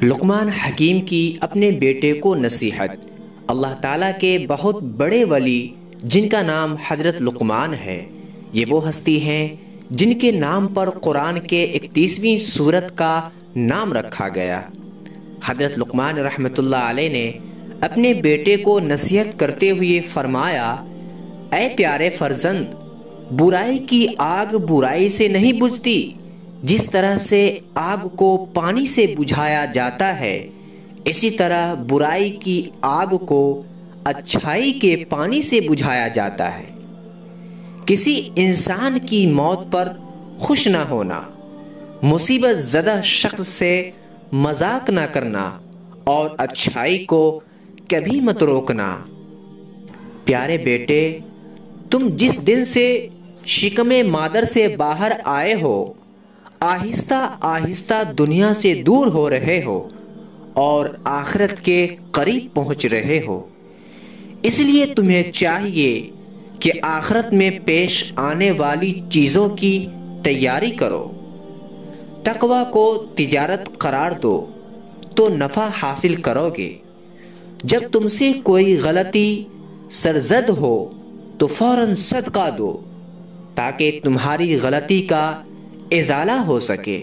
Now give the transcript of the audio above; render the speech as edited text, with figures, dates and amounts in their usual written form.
لقمان حکیم کی اپنے بیٹے کو نصیحت۔ اللہ تعالیٰ کے بہت بڑے ولی جن کا نام حضرت لقمان ہے، یہ وہ ہستی ہیں جن کے نام پر قرآن کے 31ویں سورت کا نام رکھا گیا۔ حضرت لقمان رحمۃ اللہ علیہ نے اپنے بیٹے کو نصیحت کرتے ہوئے فرمایا، اے پیارے فرزند، برائی کی آگ برائی سے نہیں بجھتی، جس طرح سے آگ کو پانی سے بجھایا جاتا ہے، اسی طرح برائی کی آگ کو اچھائی کے پانی سے بجھایا جاتا ہے۔ کسی انسان کی موت پر خوش نہ ہونا، مصیبت زدہ شخص سے مذاق نہ کرنا اور اچھائی کو کبھی مت روکنا۔ پیارے بیٹے، تم جس دن سے شکم مادر سے باہر آئے ہو، آہستہ آہستہ دنیا سے دور ہو رہے ہو اور آخرت کے قریب پہنچ رہے ہو۔ اس لیے تمہیں چاہیے کہ آخرت میں پیش آنے والی چیزوں کی تیاری کرو۔ تقوی کو تجارت قرار دو تو نفع حاصل کرو گے۔ جب تم سے کوئی غلطی سرزد ہو تو فوراً صدقہ دو تاکہ تمہاری غلطی کا ازالہ ہو سکے۔